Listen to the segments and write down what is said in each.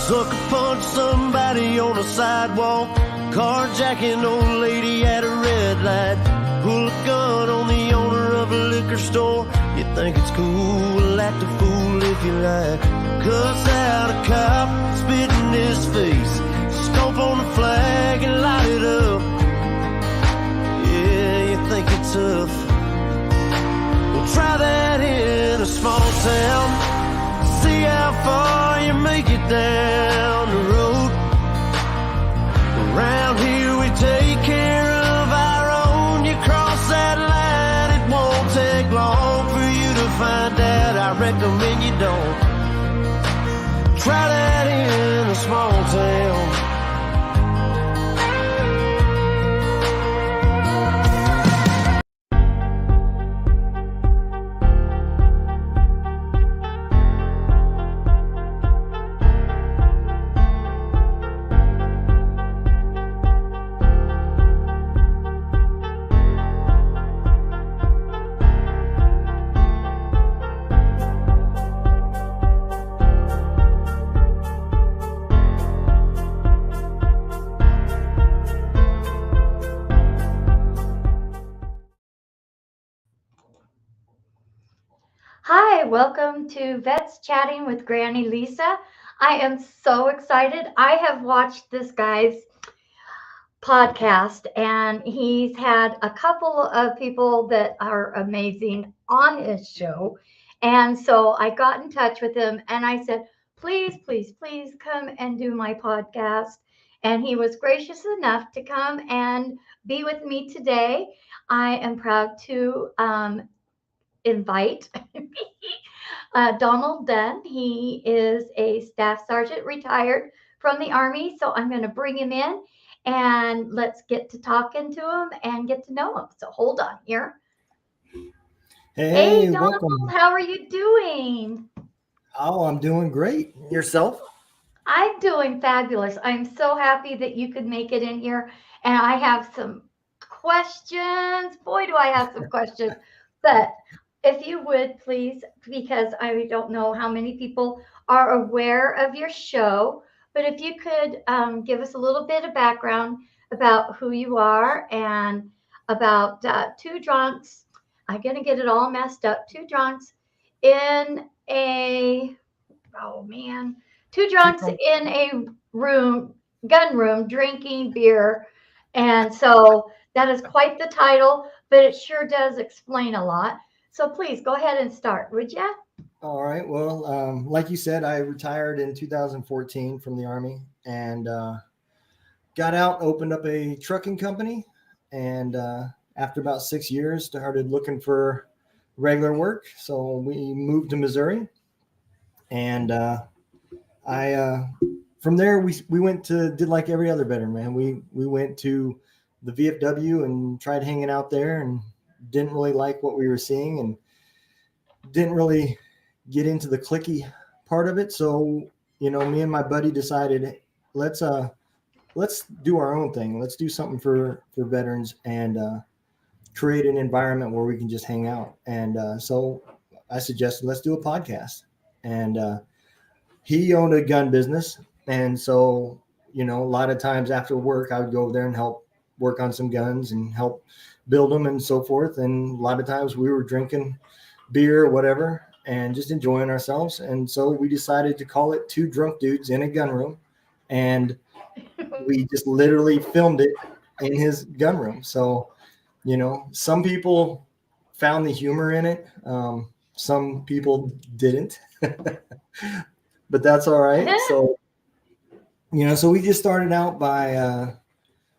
Sucker punch somebody on a sidewalk, carjacking old lady at a red light, pull a gun on the owner of a liquor store. You think it's cool, act a fool if you like. Cuss out a cop, spit in his face, stomp on the flag and light it up. Yeah, you think it's tough? Well, try that in a small town, see how far you make it down the road. Around here we take care of our own. You cross that line, it won't take long for you to find out. I recommend you don't. Try that in a small town. Hi, welcome to Vets Chatting with Granny Lisa. I am so excited. I have watched this guy's podcast, and he's had a couple of people that are amazing on his show. And so I got in touch with him and I said, please, please, please come and do my podcast. And he was gracious enough to come and be with me today. I am proud to invite Donald Dunn. He is a staff sergeant retired from the Army. So I'm going to bring him in and let's get to talking to him and get to know him. So hold on here. Hey, Donald, welcome. how are you doing? Oh, I'm doing great. Yourself? I'm doing fabulous. I'm so happy that you could make it in here. And I have some questions. Boy, do I have some questions. But if you would please, because I don't know how many people are aware of your show, but if you could give us a little bit of background about who you are and about two drunks. I'm going to get it all messed up. Two drunks in a, two drunks in a gun room, drinking beer. And so that is quite the title, but it sure does explain a lot. So please go ahead and start, would you? All right. Well, like you said, I retired in 2014 from the Army and got out, opened up a trucking company. And after about 6 years, started looking for regular work. So we moved to Missouri. And from there, we went to, did like every other veteran, man. We went to the VFW and tried hanging out there and didn't really like what we were seeing and didn't really get into the cliquey part of it. So, me and my buddy decided, let's do our own thing. Let's do something for veterans and create an environment where we can just hang out. And so I suggested, let's do a podcast. And he owned a gun business. And so, a lot of times after work, I would go over there and help work on some guns and help build them and so forth. And a lot of times we were drinking beer or whatever and just enjoying ourselves. And so we decided to call it Two Drunk Dudes in a Gun Room. And we just literally filmed it in his gun room. So, some people found the humor in it. Some people didn't, but that's all right. So, so we just started out by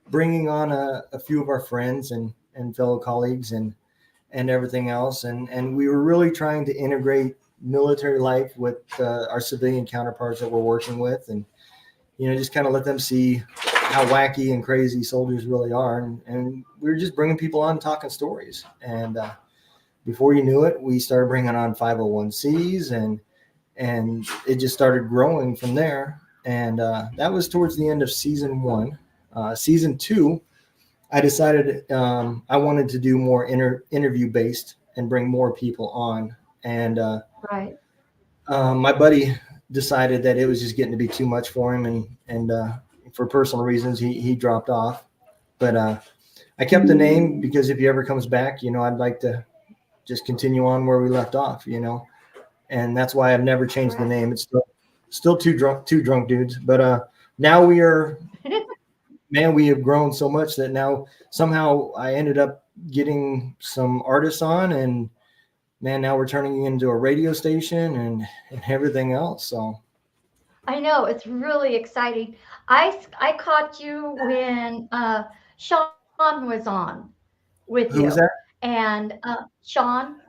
bringing on a few of our friends and fellow colleagues and everything else. And we were really trying to integrate military life with our civilian counterparts that we're working with and, just kind of let them see how wacky and crazy soldiers really are. And we were just bringing people on talking stories. And before you knew it, we started bringing on 501Cs and it just started growing from there. And that was towards the end of season 1. Season 2, I decided I wanted to do more interview based and bring more people on. And right. My buddy decided that it was just getting to be too much for him, and for personal reasons, he dropped off. But I kept the name because if he ever comes back, I'd like to just continue on where we left off, and that's why I've never changed the name. It's still two drunk dudes. But now we are, man, we have grown so much that now somehow I ended up getting some artists on, and man, now we're turning into a radio station and everything else. So I know it's really exciting. I caught you when Sean was on with who was you, that? and Sean,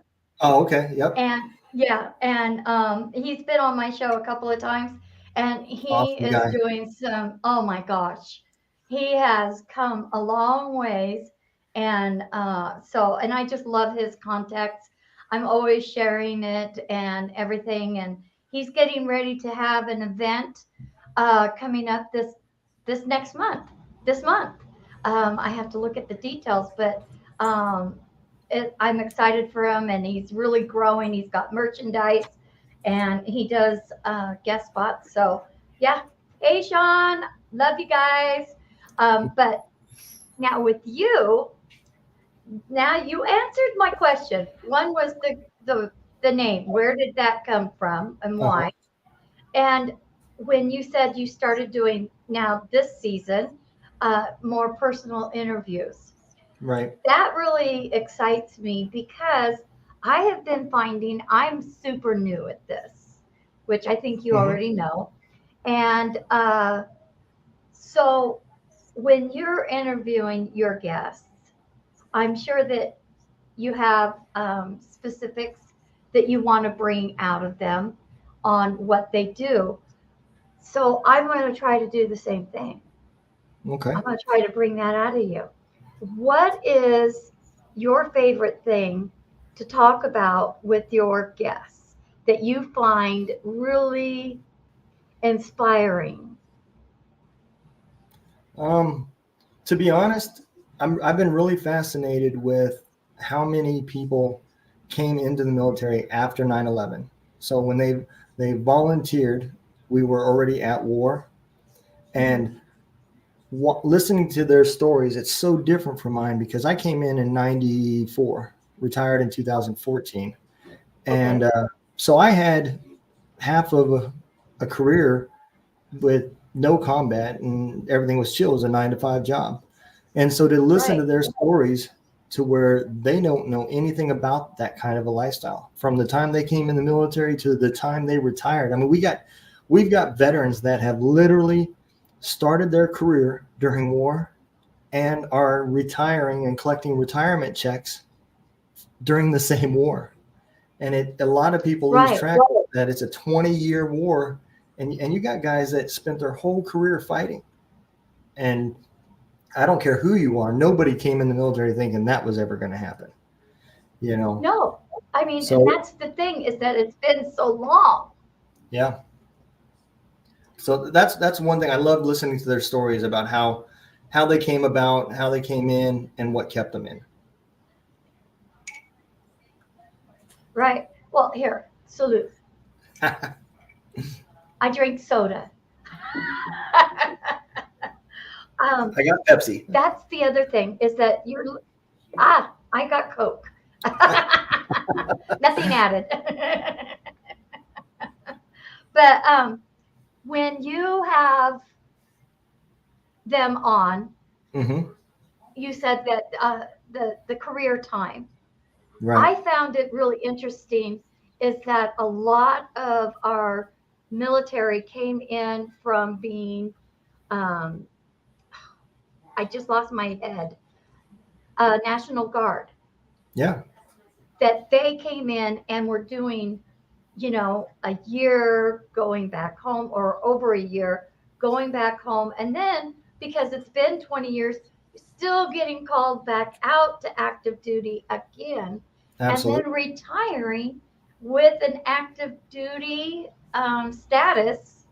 Oh, okay. Yep. and yeah, and he's been on my show a couple of times, and he Awesome is guy. doing some. Oh my gosh, he has come a long ways, and and I just love his contacts. I'm always sharing it and everything, and he's getting ready to have an event coming up this next month. This month, I have to look at the details, but um, I'm excited for him, and he's really growing. He's got merchandise, and he does guest spots. So yeah, hey Sean, love you guys. But now with you, now you answered my question. One was the name. Where did that come from, and Uh-huh. why? And when you said you started doing now this season more personal interviews, Right. that really excites me because I have been finding I'm super new at this, which I think you Hmm. already know. And so when you're interviewing your guests, I'm sure that you have specifics that you want to bring out of them on what they do. So I'm going to try to do the same thing. Okay. I'm going to try to bring that out of you. What is your favorite thing to talk about with your guests that you find really inspiring? Um, to be honest, I've been really fascinated with how many people came into the military after 9/11. So when they volunteered, we were already at war, Mhm. and listening to their stories, it's so different from mine because I came in '94, retired in 2014, and Okay. so I had half of a career with no combat and everything was chill. It was a 9 to 5 job. And so to listen to Right. their stories to where they don't know anything about that kind of a lifestyle from the time they came in the military to the time they retired. I mean, we've got veterans that have literally started their career during war and are retiring and collecting retirement checks during the same war. And a lot of people lose Right. track of that it's a 20-year war, and you got guys that spent their whole career fighting. And I don't care who you are, nobody came in the military thinking that was ever going to happen, you know. No, I mean, and So that's the thing is that it's been so long. yeah, so that's one thing I love listening to their stories about how they came about, how they came in, and what kept them in. Right. Well, here, salute. I drink soda. um, I got Pepsi. that's the other thing is that I got Coke. Nothing added. But when you have them on, Hmm. you said that the career time. Right. I found it really interesting is that a lot of our military came in from being, um, I just lost my head, National Guard. Yeah. That they came in and were doing, a year going back home or over a year going back home. And then because it's been 20 years, still getting called back out to active duty again, and then Absolutely. retiring with an active duty status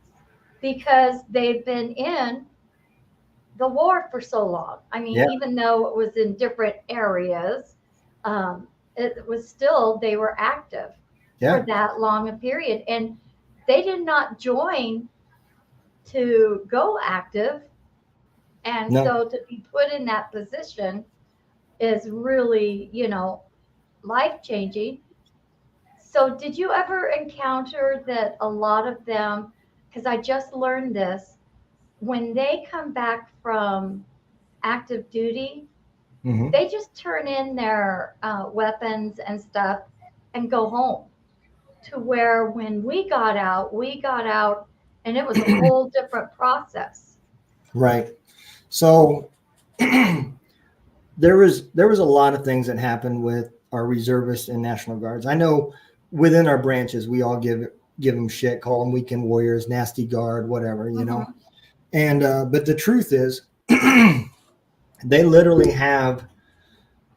because they've been in the war for so long. I mean, Yeah. even though it was in different areas, it was still, they were active for Yeah. that long a period. And they did not join to go active. And No. so to be put in that position is really, life changing. So did you ever encounter that a lot of them, because I just learned this, when they come back from active duty, Hmm. they just turn in their weapons and stuff and go home. To where when we got out and it was a whole different process. Right. So there was a lot of things that happened with our reservists and National Guards. I know within our branches we all give them shit, call them weekend warriors, nasty guard, whatever, Hmm. And but the truth is, they literally have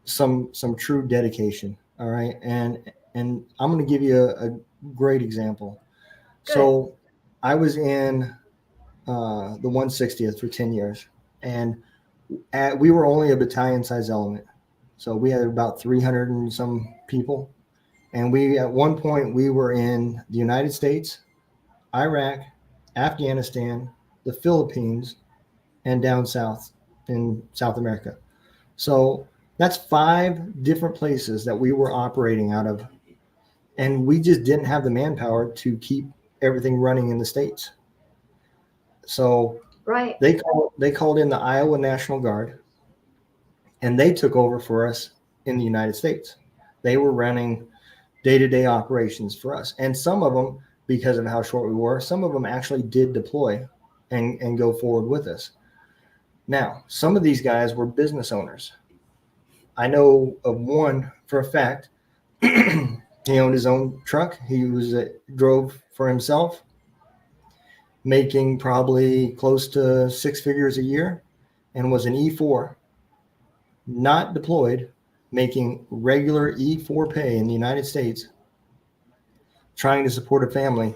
some true dedication. All right, and I'm going to give you a great example. Good. So I was in the 160th for 10 years, and we were only a battalion size element. So we had about 300 and some people. And we, at one point, we were in the United States, Iraq, Afghanistan, the Philippines, and down south in South America. So that's 5 different places that we were operating out of. And we just didn't have the manpower to keep everything running in the States. So Right. they called in the Iowa National Guard, and they took over for us in the United States. They were running day-to-day operations for us. And some of them, because of how short we were, some of them actually did deploy and go forward with us. Now, some of these guys were business owners. I know of one for a fact. He owned his own truck. He drove for himself, making probably close to 6 figures a year, and was an E4, not deployed, making regular E4 pay in the United States, trying to support a family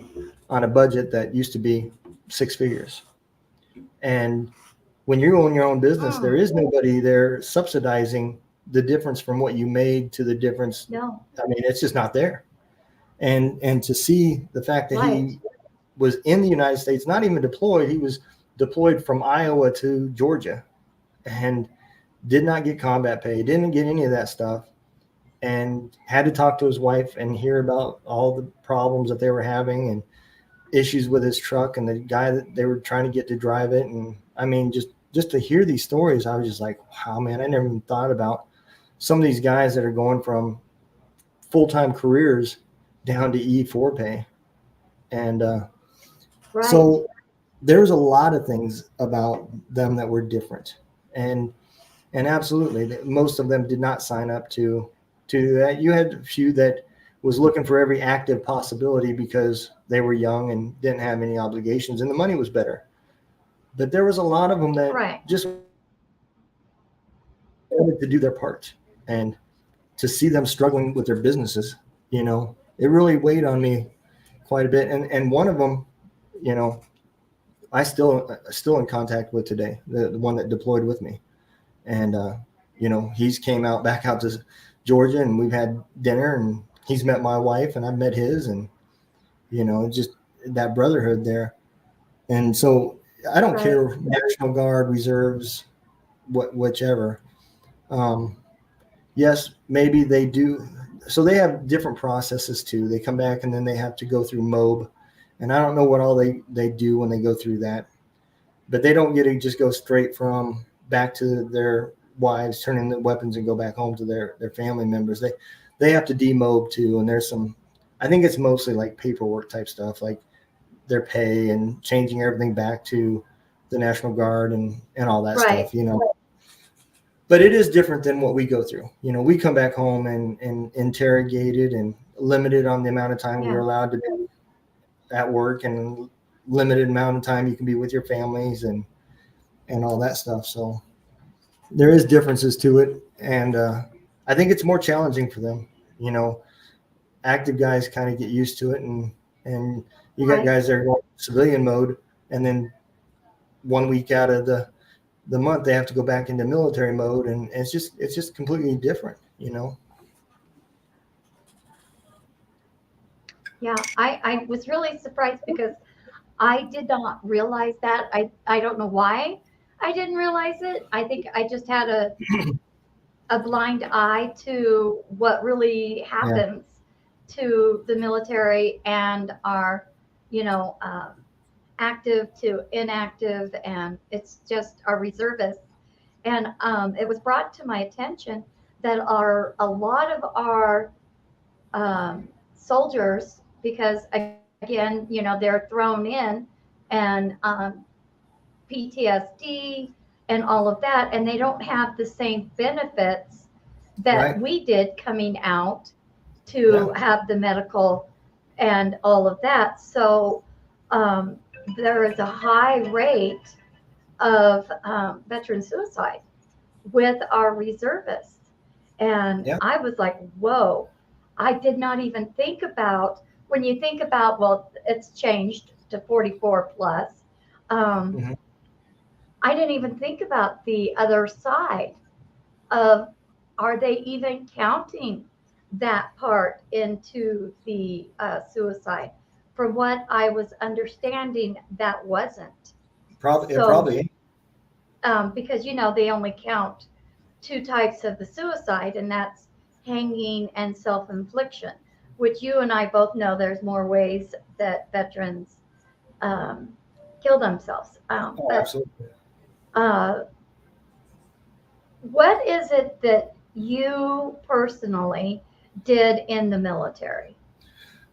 on a budget that used to be 6 figures. And when you own your own business, there is nobody there subsidizing the difference from what you made to the difference. No. I mean, it's just not there. And to see the fact that Right. he was in the United States, not even deployed, he was deployed from Iowa to Georgia and did not get combat pay, didn't get any of that stuff, and had to talk to his wife and hear about all the problems that they were having and issues with his truck and the guy that they were trying to get to drive it. And I mean, just to hear these stories, I was just like, wow, man, I never even thought about some of these guys that are going from full-time careers down to E4 pay. And Right. so there's a lot of things about them that were different. And absolutely, most of them did not sign up to that. You had a few that was looking for every active possibility because they were young and didn't have any obligations and the money was better. But there was a lot of them that Right. just wanted to do their part. And to see them struggling with their businesses, it really weighed on me quite a bit. And one of them, I still in contact with today, the one that deployed with me. And he's came back out to Georgia, and we've had dinner, and he's met my wife and I've met his, and just that brotherhood there. And so I don't Right. care, National Guard, reserves, whichever. Yes, maybe they do. So they have different processes too. They come back and then they have to go through MOB, and I don't know what all they do when they go through that, but they don't get to just go straight from back to their wives, turn in the weapons and go back home to their family members. They have to demob too. And there's I think it's mostly like paperwork type stuff, like their pay and changing everything back to the National Guard and all that Right. stuff, But it is different than what we go through. We come back home and interrogated and limited on the amount of time Yeah. we're allowed to be at work, and limited amount of time you can be with your families and all that stuff. So there is differences to it. And I think it's more challenging for them. Active guys kind of get used to it, and you got Right. guys that are going civilian mode, and then 1 week out of the month they have to go back into military mode, and it's just completely different. Yeah, I was really surprised because I did not realize that. I don't know why I didn't realize it. I think I just had a blind eye to what really Yeah, happens to the military and our, you know, active to inactive, and it's just our reservists. And it was brought to my attention that a lot of our soldiers, because again, they're thrown in, and PTSD and all of that, and they don't have the same benefits that right. we did coming out Yeah, to have the medical and all of that. So um, there is a high rate of veteran suicide with our reservists. And yeah, I was like, whoa, I did not even think about when you think about, well, it's changed to 44 plus. Um, hmm I didn't even think about the other side of, are they even counting that part into the suicide? From what I was understanding, that wasn't. probably it So, probably. because they only count two types of the suicide, and that's hanging and self-infliction, which you and I both know there's more ways that veterans um, kill themselves. Oh, But absolutely. uh, what is it that you personally did in the military?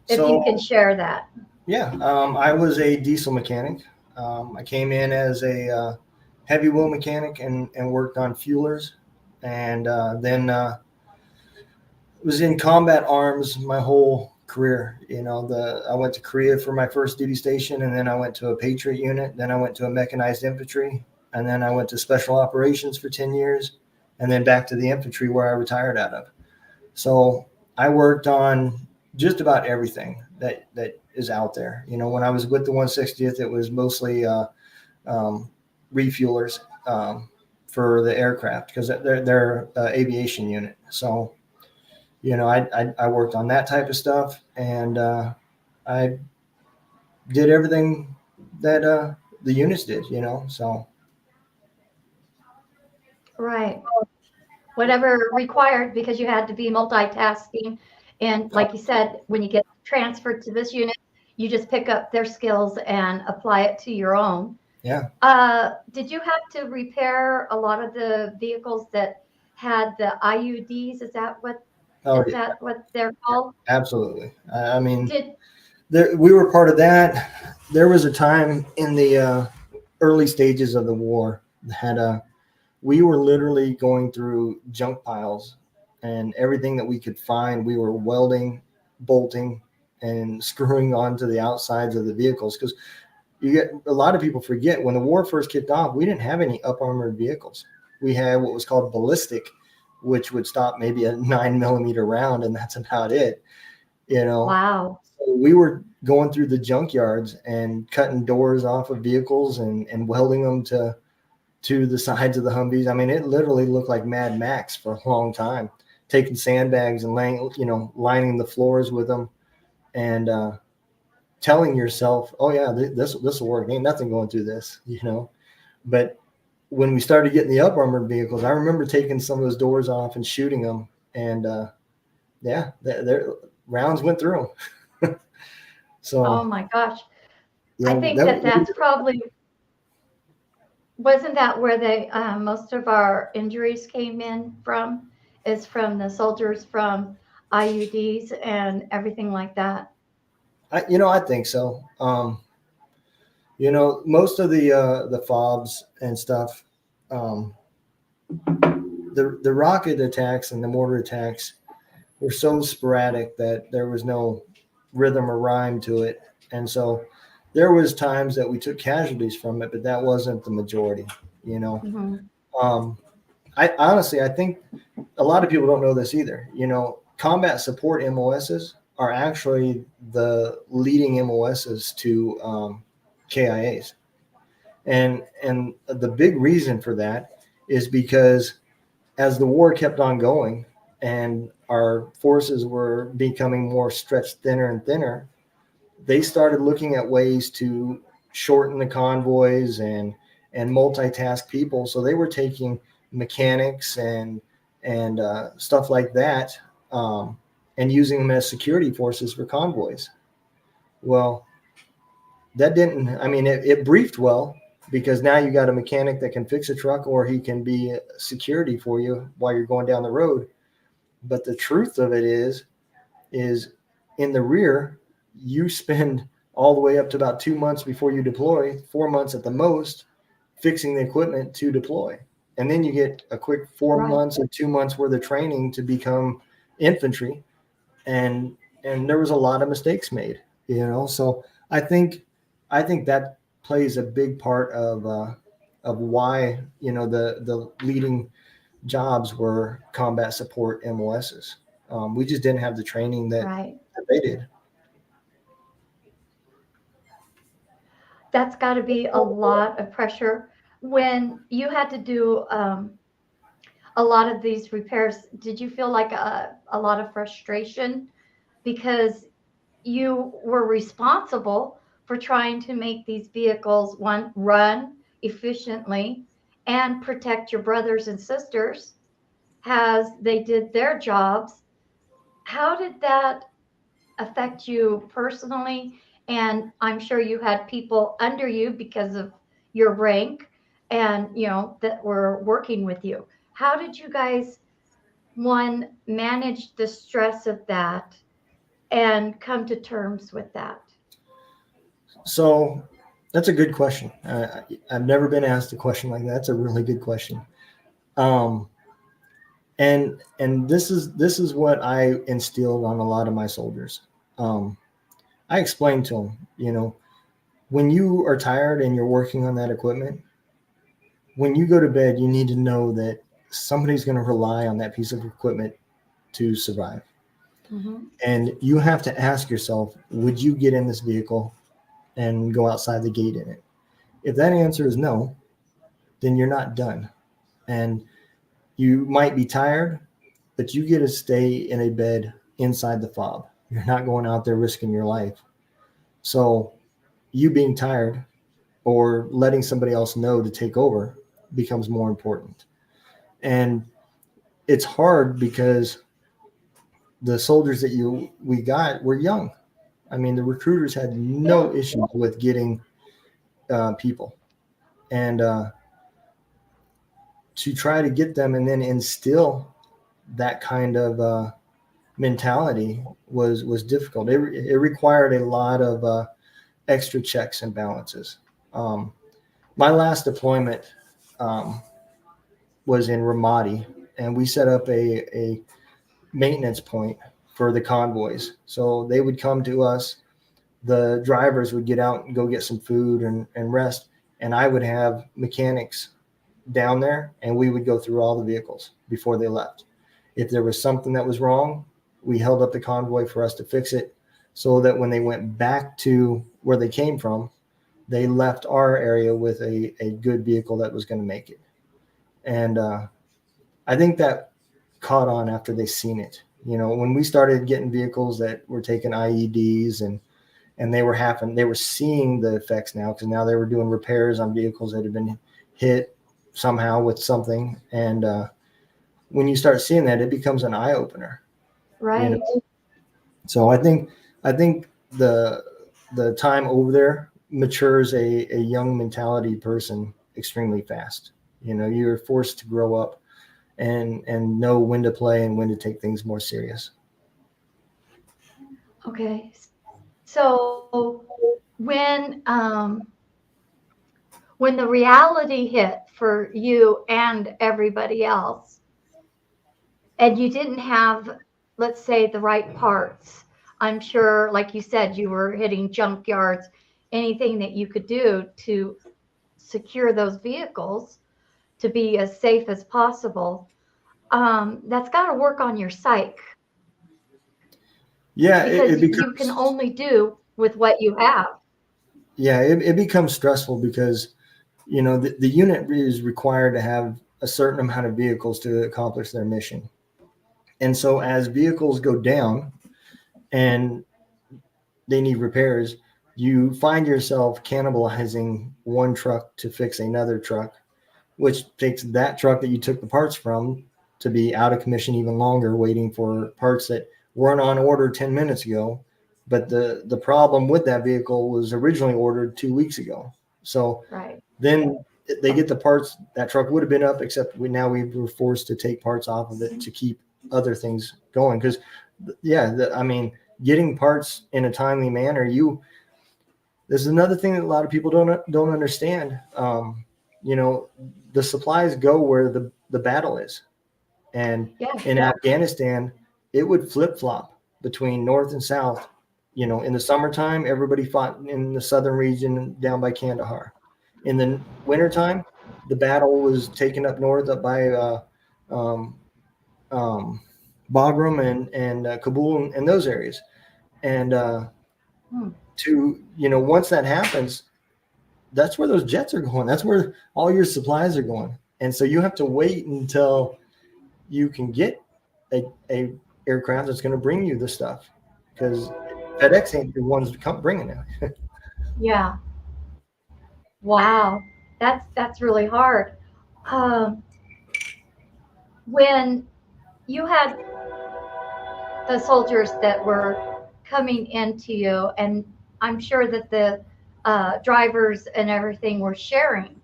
If you can So share that. yeah, I was a diesel mechanic. I came in as a heavy wheel mechanic and worked on fuelers, and then was in combat arms my whole career. I went to Korea for my first duty station, and then I went to a Patriot unit. Then I went to a mechanized infantry, and then I went to special operations for 10 years, and then back to the infantry where I retired out of. So I worked on just about everything that is out there. When I was with the 160th, it was mostly um, refuelers for the aircraft because they're aviation unit. So I worked on that type of stuff, and I did everything that the units did. So Right. Whatever required, because you had to be multitasking. And like you said, when you get transferred to this unit, you just pick up their skills and apply it to your own. yeah, Did you have to repair a lot of the vehicles that had the IUDs? oh Is yeah, that what they're called? absolutely. I mean, Did we were part of that. There was a time in the early stages of the war that we were literally going through junk piles and everything that we could find. We were welding, bolting, and screwing onto the outsides of the vehicles because you get a lot of people forget when the war first kicked off, we didn't have any up armored vehicles. We had what was called ballistic, which would stop maybe a 9 millimeter round, and that's about it. You know, Wow. so we were going through the junkyards and cutting doors off of vehicles and welding them to the sides of the Humvees. I mean, it literally looked like Mad Max for a long time. Taking sandbags and lining the floors with them, and telling yourself, "Oh yeah, this will work. Ain't nothing going through this." But when we started getting the up armored vehicles, I remember taking some of those doors off and shooting them, and yeah, their rounds went through them. Oh So my gosh. yeah, I think that that's probably, wasn't that where most of our injuries came in from? Is from the soldiers from IUDs and everything like that. I think so. Most of the fobs and stuff, um, the rocket attacks and the mortar attacks were so sporadic that there was no rhythm or rhyme to it, and so there was times that we took casualties from it, but that wasn't the majority. You know, Hmm. um, I honestly I think a lot of people don't know this either. Combat support MOSs are actually the leading MOSs to KIAs. And the big reason for that is because as the war kept on going and our forces were becoming more stretched thinner and thinner, they started looking at ways to shorten the convoys and multitask people. So they were taking mechanics and stuff like that, and using them as security forces for convoys. Well, that didn't. I mean, it briefed well, because now you got a mechanic that can fix a truck, or he can be security for you while you're going down the road. But the truth of it is in the rear, you spend all the way up to about 2 months before you deploy, 4 months at the most, fixing the equipment to deploy. And then you get a quick 4 months or 2 months worth of training to become infantry. And there was a lot of mistakes made, So I think that plays a big part of why, the leading jobs were combat support MOSs. We just didn't have the training that Right. they did. That's got to be a lot of pressure. When you had to do a lot of these repairs, did you feel like a lot of frustration because you were responsible for trying to make these vehicles, one, run efficiently and protect your brothers and sisters as they did their jobs? How did that affect you personally? And I'm sure you had people under you because of your rank and, that were working with you. How did you guys, one, manage the stress of that and come to terms with that? So that's a good question. I've never been asked a question like that. That's a really good question. Um, and this is what I instilled on a lot of my soldiers. I explained to them, when you are tired and you're working on that equipment, when you go to bed, you need to know that somebody's going to rely on that piece of equipment to survive. Mm-hmm. And you have to ask yourself, would you get in this vehicle and go outside the gate in it? If that answer is no, then you're not done. And you might be tired, but you get to stay in a bed inside the fob. You're not going out there risking your life. So you being tired or letting somebody else know to take over becomes more important. And it's hard because the soldiers that we got were young. I mean, the recruiters had no Yeah. issues with getting people. And to try to get them and then instill that kind of mentality was difficult. It required a lot of extra checks and balances. Um, my last deployment um, was in Ramadi, and we set up a maintenance point for the convoys. So they would come to us. The drivers would get out and go get some food and rest, and I would have mechanics down there, and we would go through all the vehicles before they left. If there was something that was wrong, we held up the convoy for us to fix it, so that when they went back to where they came from, they left our area with a good vehicle that was going to make it. And I think that caught on after they seen it. When we started getting vehicles that were taking IEDs and they were seeing the effects now, because now they were doing repairs on vehicles that had been hit somehow with something. And when you start seeing that, it becomes an eye opener. Right. So I think the time over there matures a young mentality person extremely fast. You're forced to grow up and know when to play and when to take things more serious. Okay. So when the reality hit for you and everybody else, and you didn't have, let's say, the right parts, I'm sure, like you said, you were hitting junkyards, anything that you could do to secure those vehicles to be as safe as possible. That's got to work on your psyche Yeah, because it you can becomes only do with what you have. yeah, it becomes stressful because the unit is required to have a certain amount of vehicles to accomplish their mission. And so as vehicles go down and they need repairs, you find yourself cannibalizing one truck to fix another truck, which takes that truck that you took the parts from to be out of commission even longer, waiting for parts that weren't on order 10 minutes ago. But the problem with that vehicle was originally ordered 2 weeks ago. So Right. then they get the parts. That truck would have been up, except we were forced to take parts off of it to keep other things going. Because, I mean, getting parts in a timely manner, there's another thing that a lot of people don't understand. You know, the supplies go where the battle is. And Yeah. in Afghanistan, it would flip flop between north and south. You know, in the summertime, everybody fought in the southern region down by Kandahar. In the wintertime, the battle was taken up north, up by um, Bagram and Kabul and those areas. And once that happens, that's where those jets are going. That's where all your supplies are going. And so you have to wait until you can get a aircraft that's going to bring you the stuff, because FedEx ain't the ones bringing it. Yeah. Wow. That's really hard. Um, when you had the soldiers that were coming into you, and I'm sure that the drivers and everything were sharing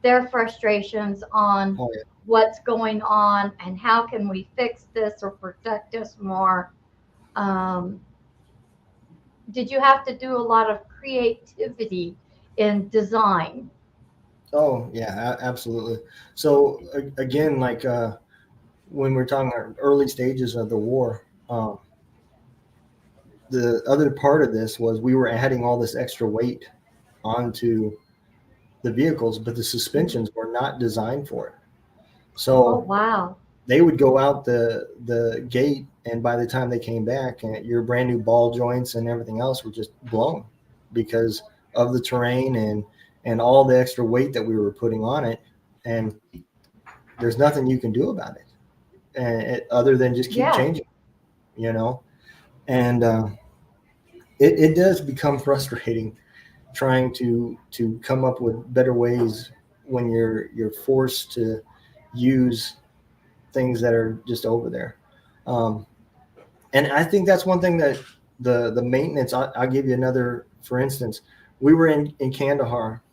their frustrations on Oh, yeah. what's going on and how can we fix this or protect us more. Um, did you have to do a lot of creativity in design? Oh, yeah, absolutely. So again, like when we're talking about early stages of the war, the other part of this was we were adding all this extra weight onto the vehicles, but the suspensions were not designed for it. Oh, So wow. they would go out the gate, and by the time they came back, your brand new ball joints and everything else were just blown because of the terrain and all the extra weight that we were putting on it. And there's nothing you can do about it, other than just keep Yeah. changing, and it does become frustrating trying to come up with better ways when you're forced to use things that are just over there. Um, and I think that's one thing that the maintenance. I'll give you another. For instance, we were in Kandahar,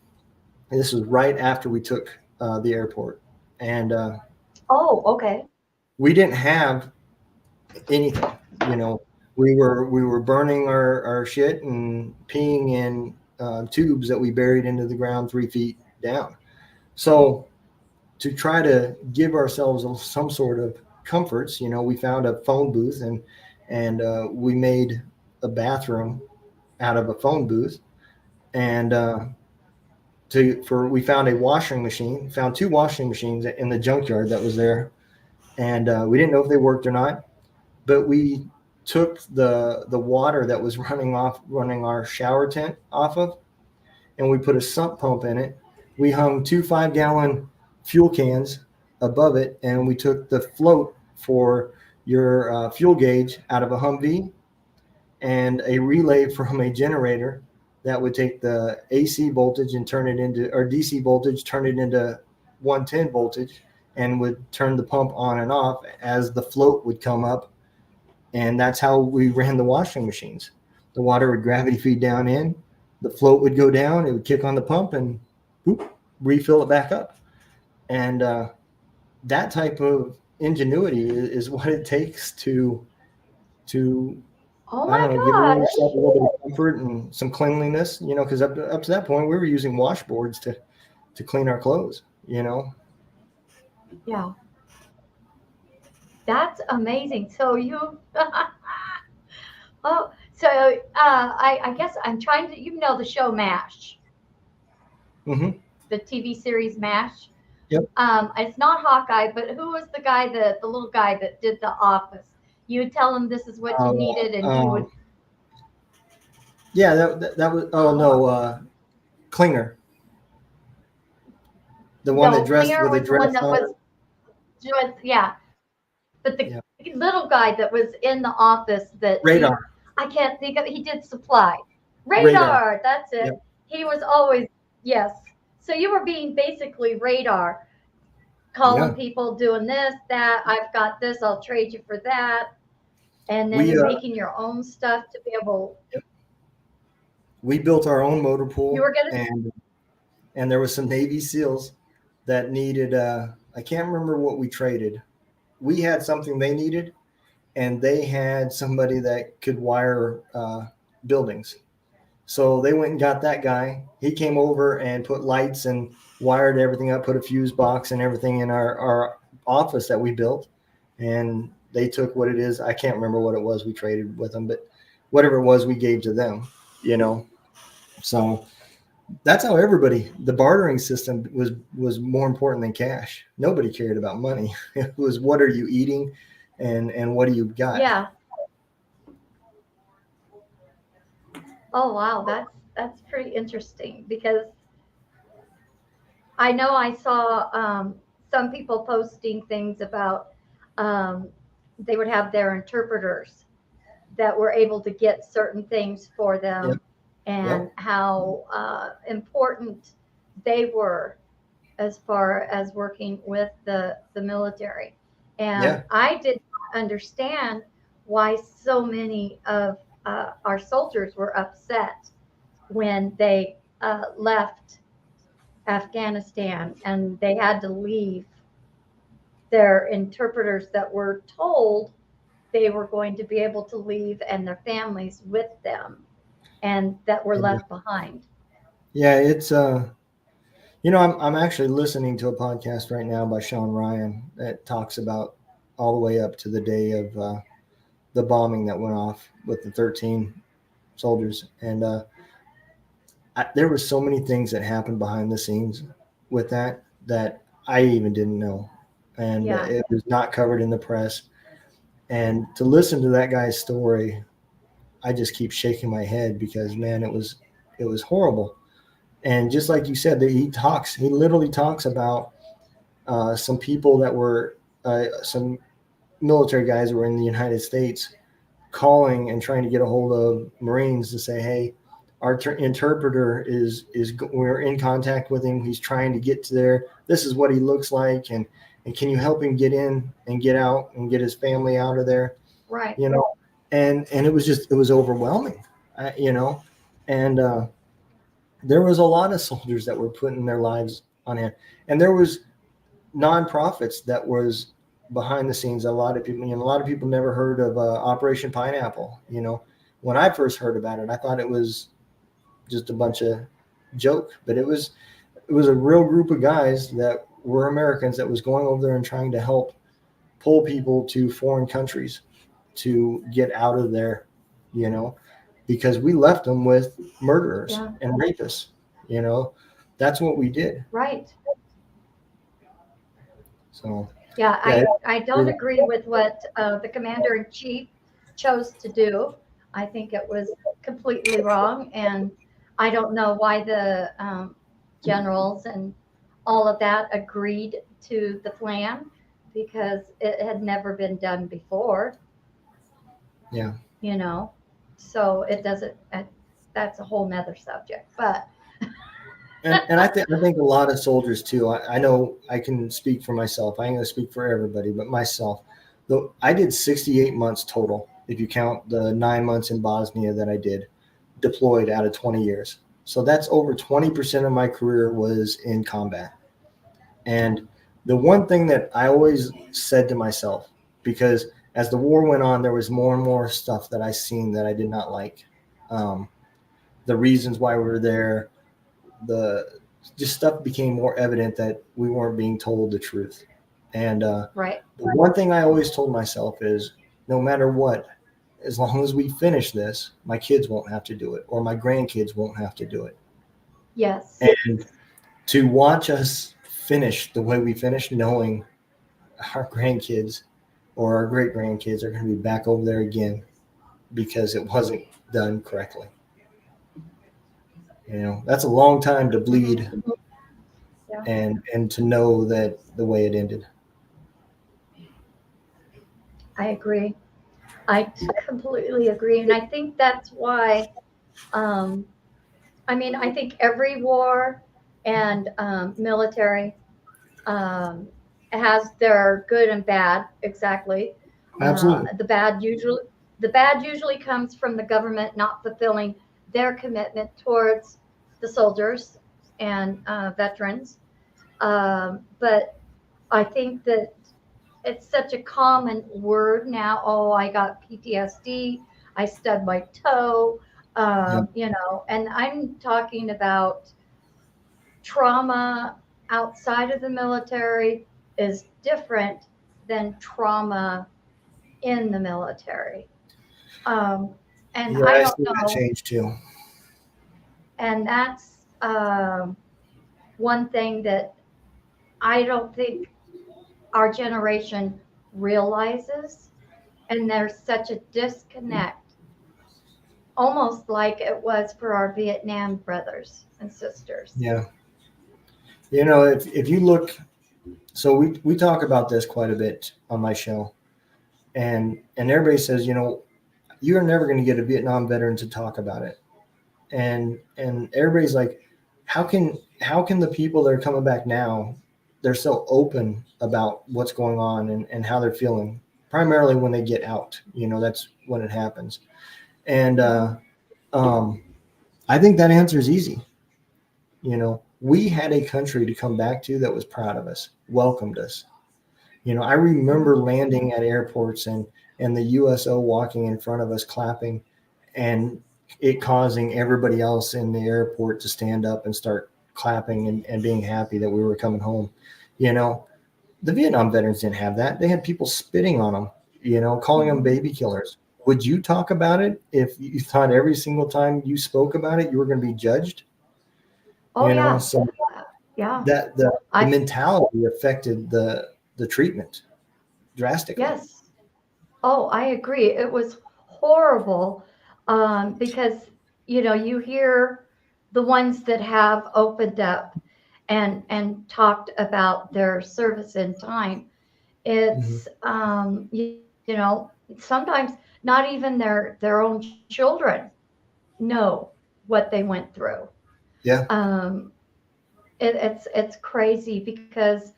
and this was right after we took the airport, and Oh, okay. we didn't have anything. You know, we were burning our shit and peeing in tubes that we buried into the ground 3 feet down. So to try to give ourselves some sort of comforts, we found a phone booth and we made a bathroom out of a phone booth, and we found a washing machine, found two washing machines in the junkyard that was there, and we didn't know if they worked or not, but we took the water that was running our shower tent off of, and we put a sump pump in it. We hung 2 5-gallon fuel cans above it, and we took the float for your fuel gauge out of a Humvee and a relay from a generator that would take the AC voltage and turn it into, or DC voltage, turn it into 110 voltage, and would turn the pump on and off as the float would come up. And that's how we ran the washing machines. The water would gravity feed down in, the float would go down, it would kick on the pump, and whoop, refill it back up. And that type of ingenuity is what it takes to Oh I my don't know, give gosh. yourself a little bit of comfort and some cleanliness, because up to that point we were using washboards to clean our clothes. Yeah. That's amazing. So you, oh, so I guess I'm trying to, the show MASH, Mm-hmm. the TV series MASH. Yep. It's not Hawkeye, but who was the guy, the little guy that did The Office? You would tell him this is what you needed, and he would. Yeah, that was. Oh no, Klinger, the one that dressed Klinger with a was the one dress that on. yeah. But the Yeah. little guy that was in the office that Radar. I can't think of, he did supply. Radar. Radar, that's it. Yep. He was always, yes. So you were being basically radar, calling Yeah. people, doing this, that, I've got this, I'll trade you for that. And We then making your own stuff to be able, we built our own motor you pool, were going to, and there was some Navy SEALs that needed. I can't remember what we traded. We had something they needed, and they had somebody that could wire buildings. So they went and got that guy. He came over and put lights and wired everything up, put a fuse box and everything in our office that we built. And they took what it is. I can't remember what it was we traded with them, but whatever it was, we gave to them, you know. So that's how the bartering system was more important than cash. Nobody cared about money. It was, what are you eating and what do you got? yeah. Oh, wow. That's pretty interesting because I know I saw some people posting things about um, they would have their interpreters that were able to get certain things for Yep. them and Yep. how important they were as far as working with the military. And Yeah. I did not understand why so many of our soldiers were upset when they left Afghanistan and they had to leave their interpreters that were told they were going to be able to leave and their families with them and that were Yeah. left behind. Yeah, it's I'm actually listening to a podcast right now by Sean Ryan that talks about all the way up to the day of the bombing that went off with the 13 soldiers, and there were so many things that happened behind the scenes with that I even didn't know, and Yeah, it was not covered in the press. And to listen to that guy's story, I just keep shaking my head because, man, it was horrible. And just like you said, that he literally talks about some people that were some military guys who were in the United States calling and trying to get a hold of Marines to say, hey, our interpreter is we're in contact with him. He's trying to get to there. This is what he looks like, and can you help him get in and get out and get his family out of there? right, You know, and it was overwhelming, and there was a lot of soldiers that were putting their lives on hand, and there was nonprofits that was behind the scenes. A lot of people never heard of Operation Pineapple. When I first heard about it, I thought it was just a bunch of joke, but it was a real group of guys that were Americans that was going over there and trying to help pull people to foreign countries to get out of there, you know, because we left them with murderers yeah, and rapists. You know, that's what we did. right. So Yeah, yeah, I don't agree with what the commander in chief chose to do. I think it was completely wrong, and I don't know why the generals and all of that agreed to the plan because it had never been done before, yeah. you know. So it doesn't. That's a whole nother subject, but And I think a lot of soldiers too. I know I can speak for myself. I ain't gonna speak for everybody, but myself. Though I did 68 months total, if you count the 9 months in Bosnia that I did deployed out of 20 years. So that's over 20% of my career was in combat. And the one thing that I always said to myself, because as the war went on, there was more and more stuff that I seen that I did not like. Um, the reasons why we were there, the just stuff became more evident that we weren't being told the truth. And right, the one thing I always told myself is, no matter what, as long as we finish this, my kids won't have to do it, or my grandkids won't have to do it. yes, And to watch us finish the way we finished, knowing our grandkids or our great grandkids are going to be back over there again because it wasn't done correctly. That's a long time to bleed mhm, yeah, and to know that the way it ended. I agree. I completely agree. And I think that's why, um, I mean, I think every war and military um, has their good and bad, exactly. Uh, Absolutely. the bad usually the bad usually comes from the government not fulfilling their commitment towards the soldiers and veterans. But I think that it's such a common word now. Oh, I got PTSD. I stubbed my toe. Yeah. And I'm talking about trauma outside of the military is different than trauma in the military. Um, and Yeah, I I don't see that know. change too. And that's one thing that I don't think our generation realizes. And there's such a disconnect, almost like it was for our Vietnam brothers and sisters. Yeah. If you look, so we talk about this quite a bit on my show, and everybody says, you're never going to get a Vietnam veteran to talk about it, and everybody's like, how can the people that are coming back now, they're so open about what's going on and how they're feeling, primarily when they get out. That's when it happens. And um, I think that answer is easy. We had a country to come back to that was proud of us, welcomed us. I remember landing at airports and the USO walking in front of us clapping, and it causing everybody else in the airport to stand up and start clapping and being happy that we were coming home. You know, the Vietnam veterans didn't have that. They had people spitting on them, calling them Mhm. baby killers. Would you talk about it if you thought every single time you spoke about it, you were going to be judged? Oh yeah, So yeah. that the I mentality affected the treatment drastically. Yes. Oh, I agree. It was horrible because you hear the ones that have opened up and talked about their service in time. Hmm. It's sometimes not even their own children know what they went through. Yeah, Um, it's crazy because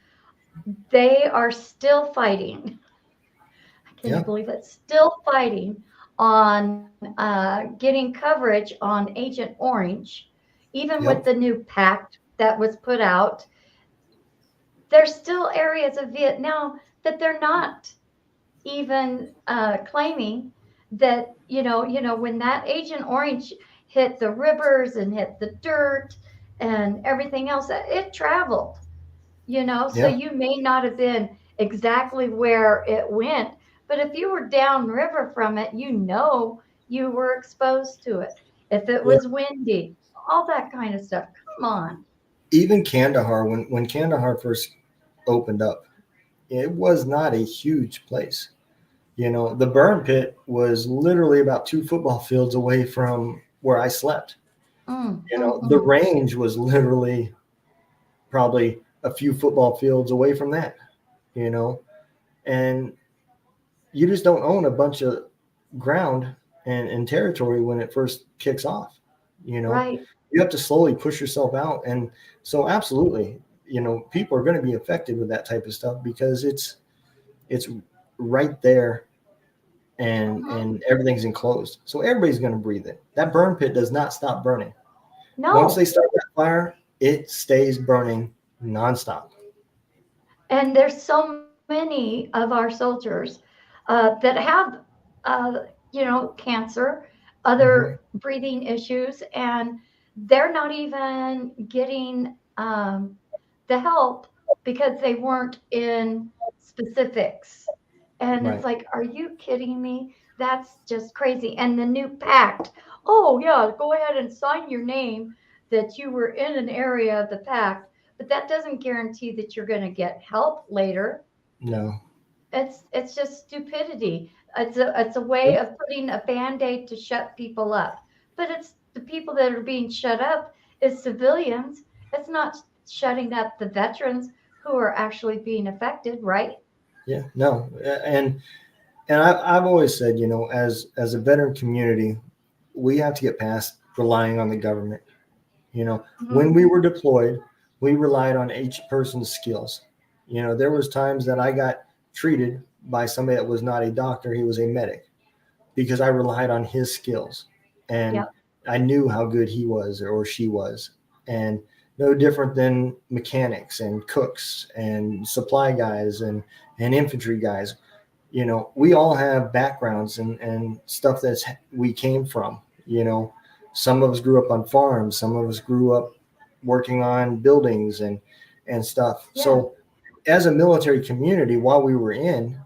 they are still fighting. Can you yeah, believe it? Still fighting on getting coverage on Agent Orange, even with the yep, new pact that was put out. There's still areas of Vietnam that they're not even claiming that when that Agent Orange hit the rivers and hit the dirt and everything else, it traveled. So yeah, you may not have been exactly where it went, but if you were downriver from it, you were exposed to it. If it yeah. was windy, all that kind of stuff. Come on. Even Kandahar, when Kandahar first opened up, it was not a huge place. The burn pit was literally about 2 football fields away from where I slept. The Mm. range was literally probably a few football fields away from that. You know, and you just don't own a bunch of ground and territory when it first kicks off. You know, Right. you have to slowly push yourself out, and so absolutely, people are going to be affected with that type of stuff because it's right there, Hmm. and everything's enclosed, so everybody's going to breathe it. That burn pit does not stop burning. Once they No. start that fire, it stays burning nonstop. And there's so many of our soldiers that have, cancer, Hmm. other breathing issues, and they're not even getting the help because they weren't in specifics. And it's Right. like, are you kidding me? That's just crazy. And the new pact. Oh, yeah, go ahead and sign your name that you were in an area of the pact, but that doesn't guarantee that you're going to get help later. No. It's just stupidity. It's a way of putting a band-aid to shut people up. But it's the people that are being shut up is civilians. It's not shutting up the veterans who are actually being affected, right? Yeah. No. And And I've always said, as a veteran community, we have to get past relying on the government. When Mhm. we were deployed, we relied on each person's skills. There was times that I got treated by somebody that was not a doctor; he was a medic, because I relied on his skills, and Yep. I knew how good he was or she was. And no different than mechanics and cooks and supply guys and infantry guys. We all have backgrounds and stuff that's we came from. Some of us grew up on farms, some of us grew up working on buildings and stuff. Yeah. So as a military community, while we were in,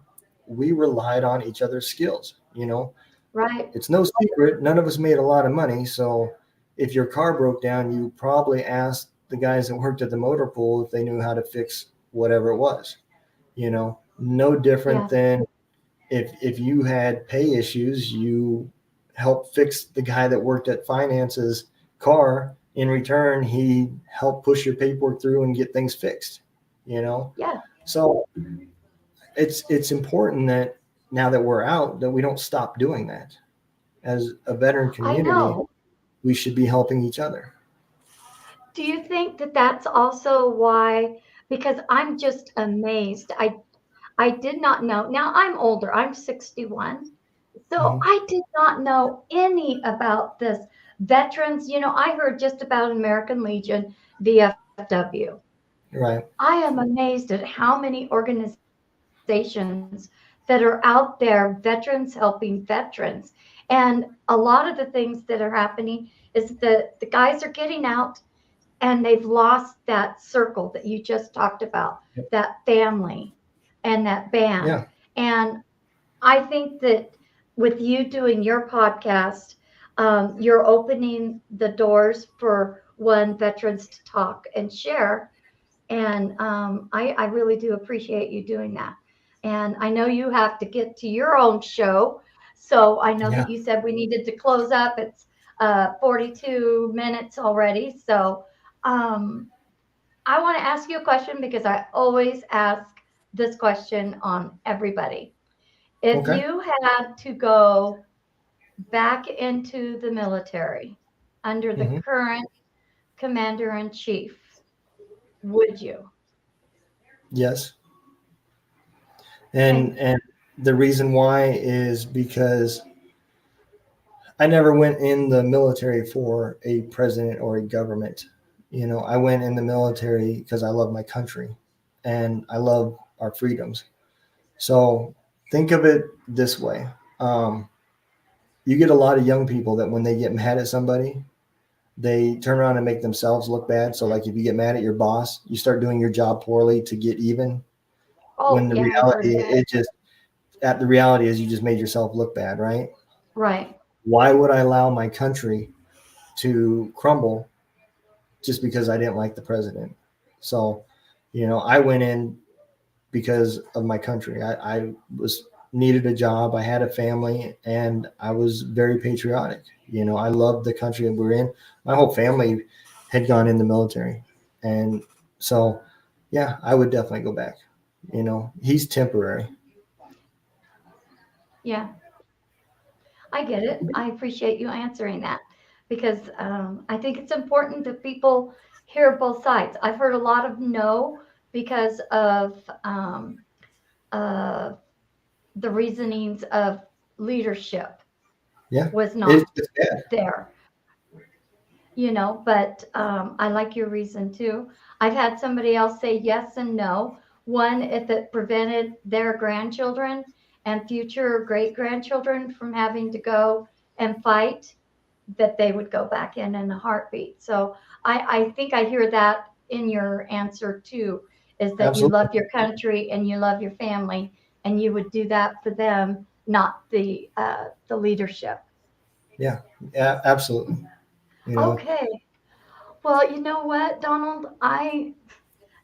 we relied on each other's skills. Right. It's no secret, none of us made a lot of money. So if your car broke down, you probably asked the guys that worked at the motor pool if they knew how to fix whatever it was. No different Yes. than if you had pay issues, you helped fix the guy that worked at finance's car. In return, he helped push your paperwork through and get things fixed. You know, Yeah. so it's important that now that we're out, that we don't stop doing that. As a veteran I community, know. we should be helping each other. Do you think that that's also why? Because I'm just amazed. I did not know. Now I'm older. I'm 61. So Mhm. I did not know any about this. Veterans, I heard just about American Legion, VFW. Right. I am amazed at how many organizations that are out there, veterans helping veterans. And a lot of the things that are happening is that the guys are getting out and they've lost that circle that you just talked about, that family and that band. Yeah. And I think that with you doing your podcast, you're opening the doors for one veterans to talk and share. And I really do appreciate you doing that. And I know you have to get to your own show. So I know Yeah. that you said we needed to close up. It's 42 minutes already. So um, I want to ask you a question because I always ask this question on everybody. If Okay. you had to go back into the military under the Hmm. current commander in chief, would you? Yes. Okay. And the reason why is because I never went in the military for a president or a government. I went in the military because I love my country and I love our freedoms. So think of it this way. You get a lot of young people that when they get mad at somebody, they turn around and make themselves look bad. So, like if you get mad at your boss, you start doing your job poorly to get even. Oh, When the yeah, I've heard of reality, that. the reality is you just made yourself look bad, right? Right. Why would I allow my country to crumble just because I didn't like the president? So, I went in because of my country. I was needed a job. I had a family, and I was very patriotic. I loved the country that we're in. My whole family had gone in the military, and so yeah, I would definitely go back. He's temporary. Yeah, I get it. I appreciate you answering that because I think it's important that people hear both sides. I've heard a lot of no because of uh, the reasonings of leadership Yeah, was not it's bad. there. But I like your reason too. I've had somebody else say yes and no. One, if it prevented their grandchildren and future great grandchildren from having to go and fight, that they would go back in a heartbeat. So I think I hear that in your answer too, is that you Absolutely. love your country and you love your family, and you would do that for them, not the leadership. Yeah, yeah, absolutely. You know, Okay. Well, you know what, Donald? I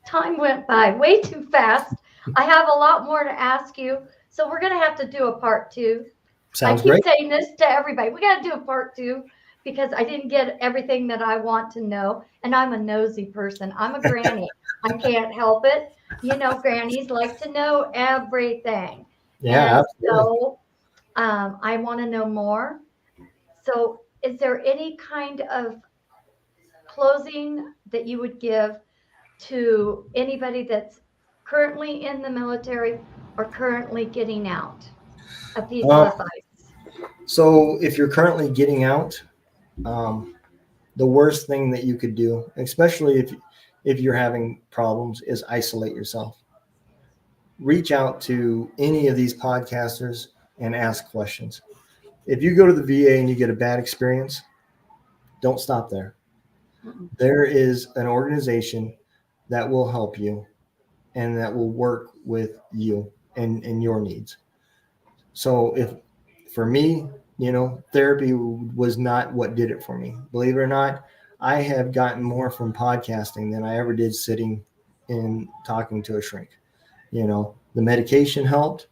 Time went by way too fast. I have a lot more to ask you, so we're going to have to do a part two. I sounds keep great. saying this to everybody. We got to do a part two because I didn't get everything that I want to know, and I'm a nosy person. I'm a granny. I can't help it. Grannies like to know everything. Yeah, And absolutely. so I want to know more. So, is there any kind of closing that you would give to anybody that's currently in the military or currently getting out? A piece of Uh, advice. so if you're currently getting out, um, the worst thing that you could do, especially if you're having problems, is isolate yourself. Reach out to any of these podcasters and ask questions. If you go to the VA and you get a bad experience, don't stop there. Mm-mm. There is an organization that will help you and that will work with you and your needs. So if for me, therapy was not what did it for me. Believe it or not, I have gotten more from podcasting than I ever did sitting and talking to a shrink. The medication helped,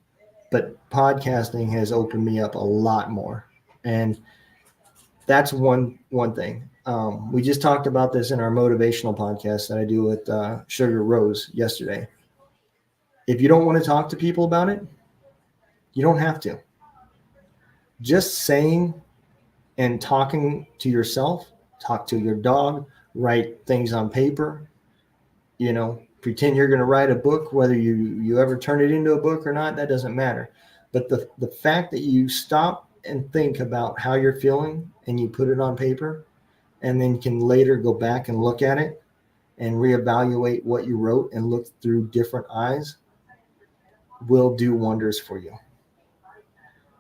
but podcasting has opened me up a lot more. And that's one thing. We just talked about this in our motivational podcast that I do with Sugar Rose yesterday. If you don't want to talk to people about it, you don't have to. Just saying and talking to yourself, talk to your dog, write things on paper, pretend you're going to write a book, whether you ever turn it into a book or not, that doesn't matter. But the fact that you stop and think about how you're feeling and you put it on paper and then can later go back and look at it and reevaluate what you wrote and look through different eyes will do wonders for you.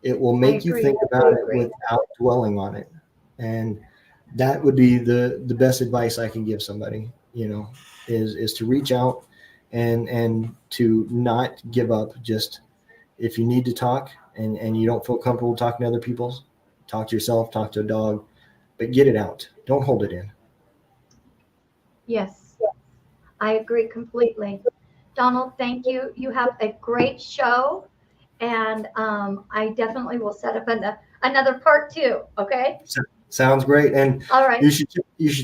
It will I make you agree. think I about it agree. without dwelling on it. And that would be the best advice I can give somebody, is to reach out and to not give up. Just if you need to talk and you don't feel comfortable talking to other people, talk to yourself, talk to a dog, but get it out. Don't hold it in. Yes, I agree completely. Donald, thank you. You have a great show, and I definitely will set up another part two. Okay. Sounds great. And All right. you should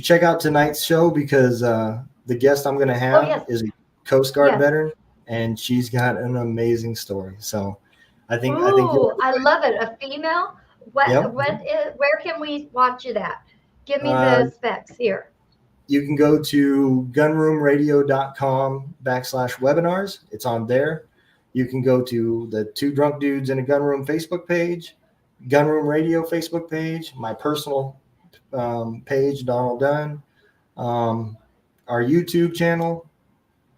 check out tonight's show because the guest I'm going to Oh have yes, is a Coast Guard yes. veteran, and she's got an amazing story. So I think you'll Ooh, I enjoy it. love it. A female. Yep. Where can we watch it at? Give me Uh, the specs here. you can go to gunroomradio.com/webinars. It's on there. You can go to the Two Drunk Dudes in a Gun Room Facebook page, Gunroom Radio Facebook page, my personal page, Donald Dunn, um, our YouTube channel,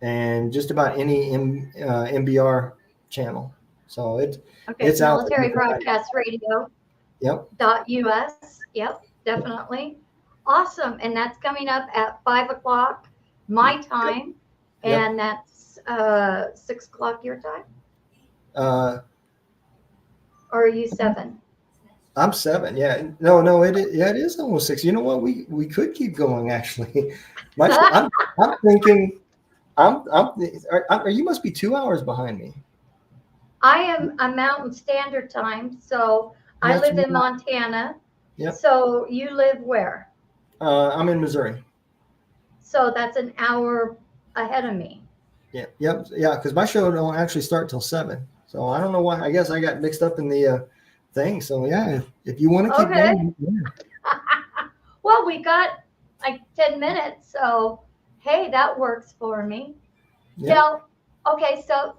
and just about any MBR channel. So Okay, it's out there. You Military can find it. Broadcast Radio. Yep. .us. Yep, definitely. Awesome. And that's coming up at 5 o'clock my time. Yep. And that's 6 o'clock your time. Uh, Or are you 7? I'm 7. Yeah. No. It is almost 6. You know what? We could keep going actually. I'm thinking. You must be 2 hours behind me. I am a Mountain Standard Time, so I Yeah, live 3 in hours. Montana. Yep. So you live where? I'm in Missouri. So that's an hour ahead of me. Yeah. Yep. Yeah. Because my show don't actually start till 7. So I don't know why. I guess I got mixed up in the thing. So yeah, if you want to keep Okay. going, yeah. Well, we got like 10 minutes. So, hey, that works for me. Yeah. Now, okay, so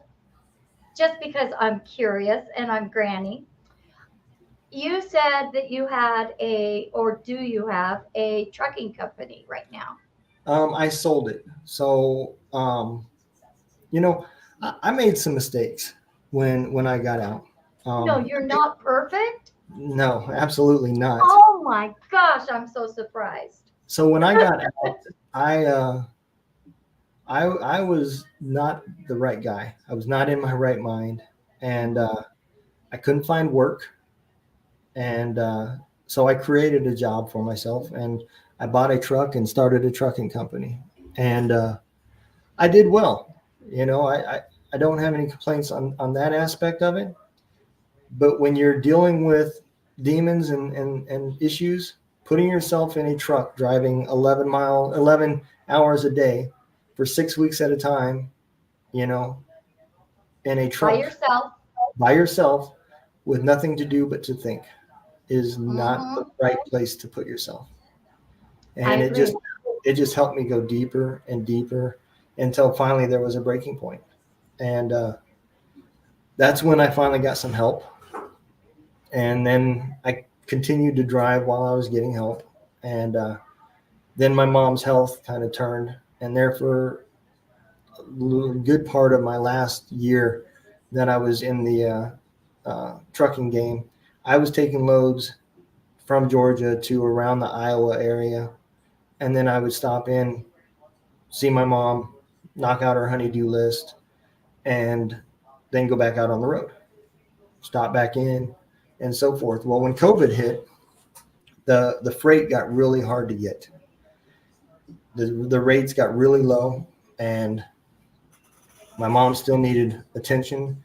just because I'm curious and I'm Granny, you said that you had or do you have a trucking company right now? I sold it. So I made some mistakes when I got out. No, you're not perfect. No, absolutely not. Oh my gosh, I'm so surprised. So when I got out, I was not the right guy. I was not in my right mind, and I couldn't find work. And so I created a job for myself, and I bought a truck and started a trucking company. And I did well. I don't have any complaints on that aspect of it. But when you're dealing with demons and issues, putting yourself in a truck driving 11 hours a day for 6 weeks at a time, in a By truck yourself. by yourself with nothing to do but to think is not the Mm-hmm. right place to put yourself. I And agree. it just helped me go deeper and deeper until finally there was a breaking point. And that's when I finally got some help. And then I continued to drive while I was getting help. And then my mom's health kind of turned. And there for a good part of my last year that I was in the trucking game, I was taking loads from Georgia to around the Iowa area. And then I would stop in, see my mom, knock out her honeydew list, and then go back out on the road, stop back in, and so forth. Well, when COVID hit, the freight got really hard to get. The rates got really low, and my mom still needed attention,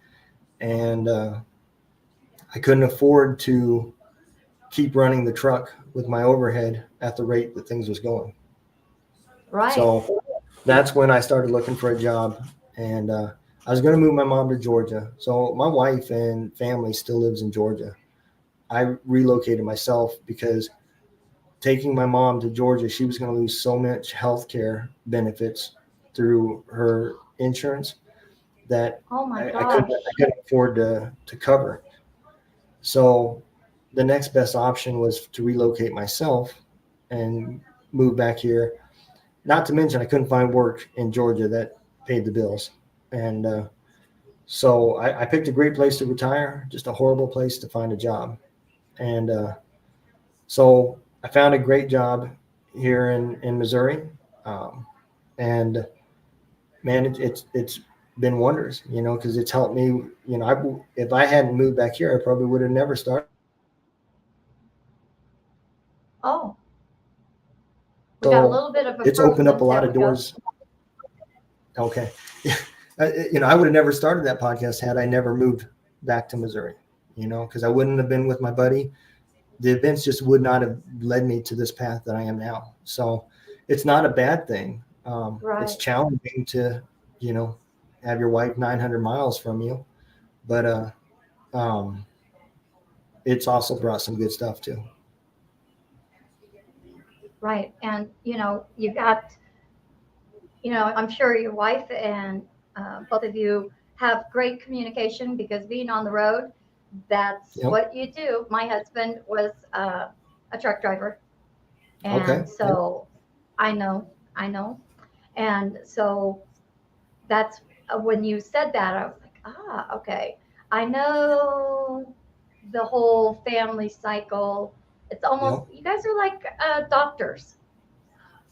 and I couldn't afford to keep running the truck with my overhead at the rate that things was going. Right. So that's when I started looking for a job, and I was going to move my mom to Georgia. So my wife and family still lives in Georgia. I relocated myself because taking my mom to Georgia, she was going to lose so much health care benefits through her insurance that Oh my I couldn't gosh. afford to cover. So the next best option was to relocate myself and move back here. Not to mention, I couldn't find work in Georgia that paid the bills. And so I picked a great place to retire, just a horrible place to find a job. And so I found a great job here in Missouri. Um, and man, it's been wonders, because it's helped me. If I hadn't moved back here, I probably would have never started. Oh, we got a So little bit of a it's opened up a problem. lot There of we go. doors. Okay. I would have never started that podcast had I never moved back to Missouri, because I wouldn't have been with my buddy. The events just would not have led me to this path that I am now. So it's not a bad thing. It's Right. challenging to, you know, have your wife 900 miles from you, but um, it's also brought some good stuff too. Right. And, you got, I'm sure your wife and both of you have great communication because being on the road, that's Yep. what you do. My husband was a truck driver. Okay. And Yep. so I know. And so that's when you said that, I was like, okay. I know the whole family cycle. It's almost, Yep. you guys are like doctors.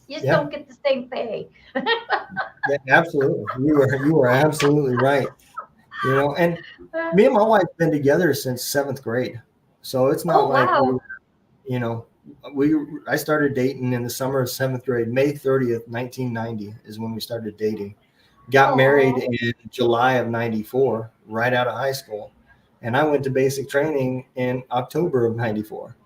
You just Yeah. don't get the same pay. Yeah. Absolutely. You are absolutely right. And me and my wife been together since seventh grade, so it's not Oh, like we, wow. you know, we. I started dating in the summer of seventh grade. May 30th, 1990 is when we started dating. Got married Oh, in July of '94, right out of high school, and I went to basic training in October of '94.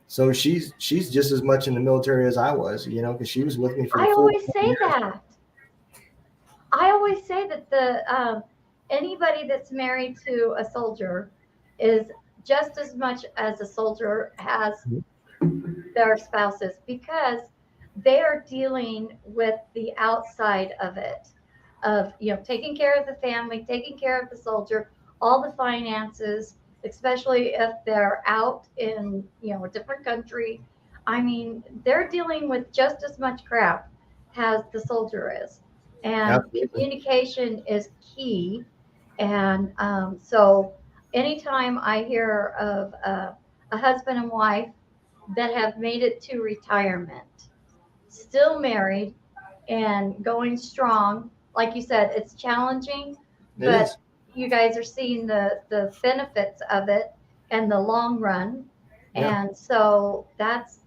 So she's just as much in the military as I was, because she was with me for the I full always 20 say years. that. I always say that the anybody that's married to a soldier is just as much as a soldier has their spouses because they are dealing with the outside of it, of taking care of the family, taking care of the soldier, all the finances, especially if they're out in a different country. I mean, they're dealing with just as much crap as the soldier is, and Absolutely. communication is key. And so anytime I hear of a husband and wife that have made it to retirement, still married and going strong. Like you said, it's challenging, It but is. you guys are seeing the benefits of it and the long run. Yeah. And so that's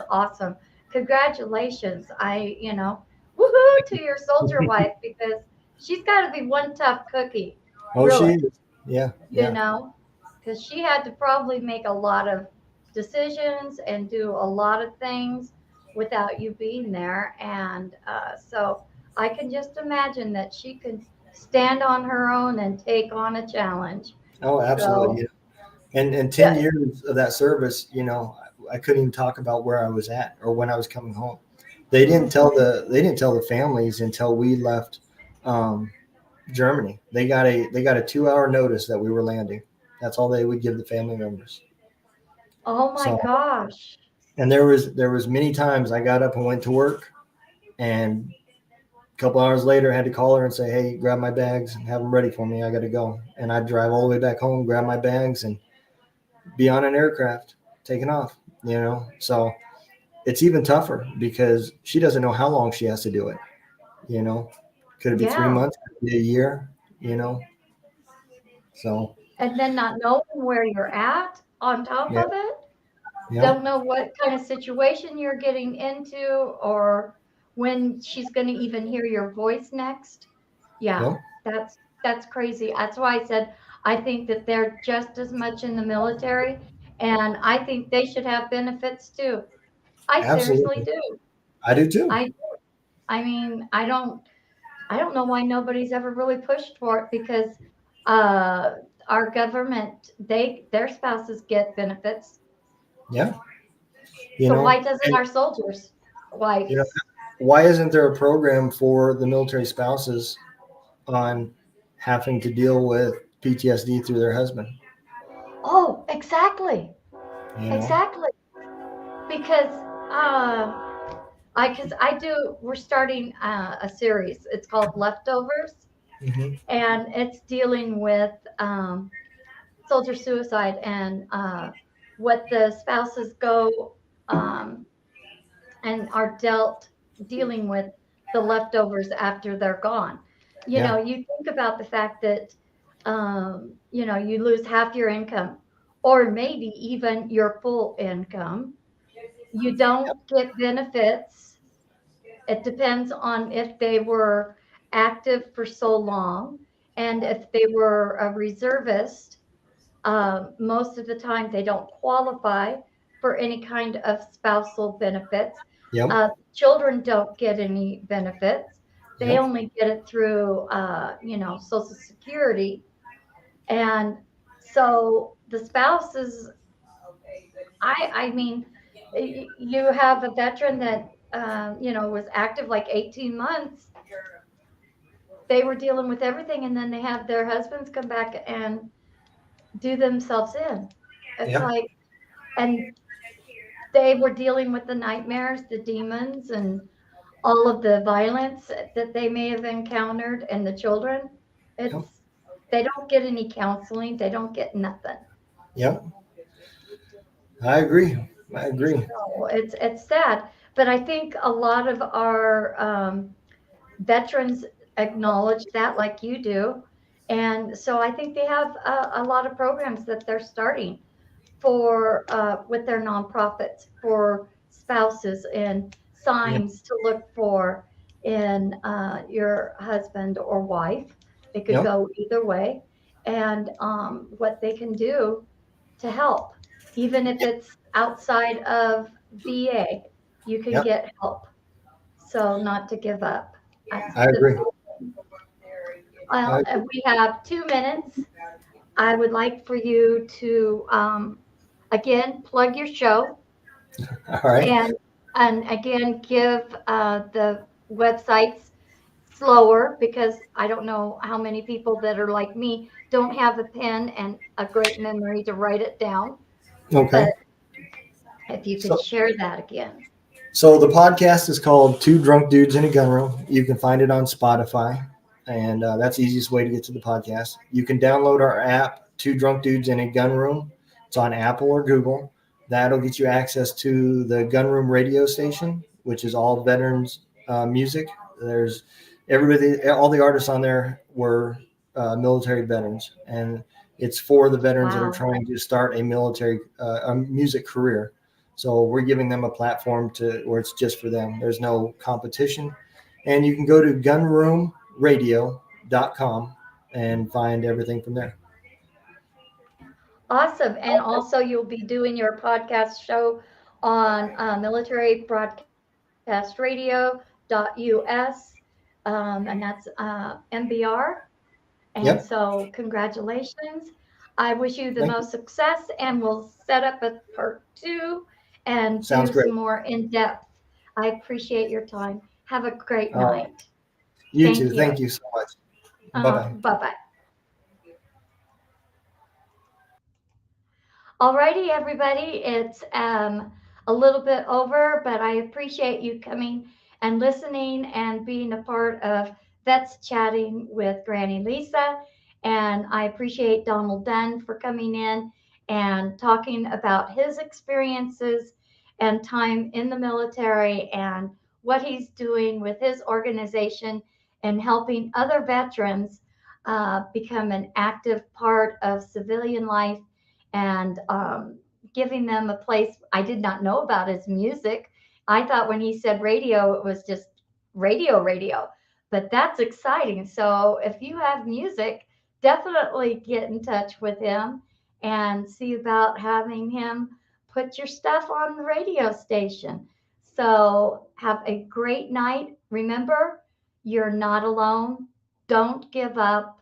awesome. Congratulations. Woohoo to your soldier wife because she's got to be one tough cookie, Oh, she really, is. Yeah. you Yeah. know, because she had to probably make a lot of decisions and do a lot of things without you being there. And so I can just imagine that she can stand on her own and take on a challenge. Oh, absolutely. So Yeah. And 10 yeah. years of that service, I couldn't even talk about where I was at or when I was coming home. They didn't tell the families until we left um, Germany. They got a 2 hour notice that we were landing. That's all they would give the family members. Oh my So, gosh. and there was many times I got up and went to work, and a couple hours later I had to call her and say, "Hey, grab my bags and have them ready for me. I got to go." And I'd drive all the way back home, grab my bags, and be on an aircraft taking off. So it's even tougher because she doesn't know how long she has to do it. You know, could it be three Yeah. months? Could it be a year? You know, so And then not knowing where you're at on top yeah, of it. yeah, Don't know what kind of situation you're getting into or when she's going to even hear your voice next. Yeah, yeah, that's crazy. That's why I said I think that they're just as much in the military and I think they should have benefits too. I seriously absolutely. do. I do too. I I mean, I don't know why nobody's ever really pushed for it because uh our government their spouses get benefits. Yeah, So why doesn't and our soldiers' you know, wives? why isn't there a program for the military spouses on having to deal with PTSD through their husband? Oh, exactly. You know, Exactly. Because uh because I do we're starting a series. It's called Leftovers hmm and it's dealing with soldier suicide and what the spouses go um and are dealing with the leftovers after they're gone. yeah, You think about the fact that you lose half your income or maybe even your full income. You yep, don't get benefits. It depends on if they were active for so long and if they were a reservist. Most of the time, they don't qualify for any kind of spousal benefits. yep, Children don't get any benefits. They yep, only get it through, Social Security. And so the spouses, I mean, you have a veteran that, was active like 18 months. They were dealing with everything, and then they have their husbands come back and do themselves in. It's yeah, like, and they were dealing with the nightmares, the demons, and all of the violence that they may have encountered, and the children. yep, It's they don't get any counseling. They don't get nothing. yep. I agree. I agree. So it's sad. But I think a lot of our veterans acknowledge that, like you do, and so I think they have a lot of programs that they're starting for with their nonprofits for spouses and Yeah, signs to look for in your husband or wife. It could yep, go either way, and what they can do to help, even if it's outside of VA, you can yep. get help. So not to give up. That's I the agree. I well. agree. We have 2 minutes. I would like for you to again plug your show All right. and again give the websites slower because I don't know how many people that are like me don't have a pen and a great memory to write it down. Okay. But if you could So, share that again. so the podcast is called Two Drunk Dudes in a Gun Room. You can find it on Spotify, and that's the easiest way to get to the podcast. You can download our app, Two Drunk Dudes in a Gun Room. It's on Apple or Google. That'll get you access to the Gun Room radio station, which is all veterans music. There's everybody, all the artists on there were military veterans, and it's for the veterans that are Wow. trying to start a music career. So we're giving them a platform to where it's just for them. There's no competition. And you can go to gunroomradio.com and find everything from there. Awesome. And also you'll be doing your podcast show on military broadcast radio.us. And that's MBR. And Yep. so, congratulations. I wish you the Thank you. most success, and we'll set up a part 2 and Sounds do some great. more in depth. I appreciate your time. Have a great All right. night. You too. Thank you. Thank you so much. Bye bye. Bye bye. Alrighty, everybody. It's a little bit over, but I appreciate you coming and listening and being a part of Vets Chatting with Granny Lisa. And I appreciate Donald Dunn for coming in and talking about his experiences and time in the military and what he's doing with his organization and helping other veterans become an active part of civilian life and giving them a place. I did not know about his music. I thought when he said radio, it was just radio, but that's exciting. So if you have music, definitely get in touch with him and see about having him put your stuff on the radio station. So have a great night. Remember, you're not alone. Don't give up.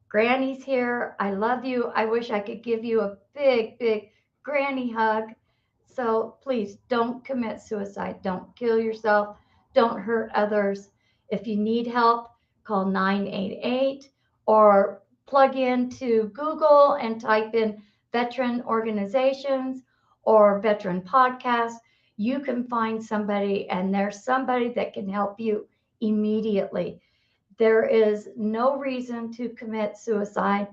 Granny's here. I love you. I wish I could give you a big, big granny hug. So please don't commit suicide. Don't kill yourself. Don't hurt others. If you need help, call 988 or plug into Google and type in veteran organizations or veteran podcasts. You can find somebody, and there's somebody that can help you immediately. There is no reason to commit suicide.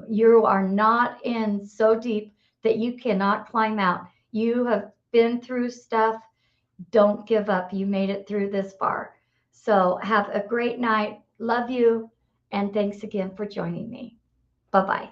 You are not in so deep that you cannot climb out. You have been through stuff. Don't give up. You made it through this far. So have a great night. Love you. And thanks again for joining me. Bye bye.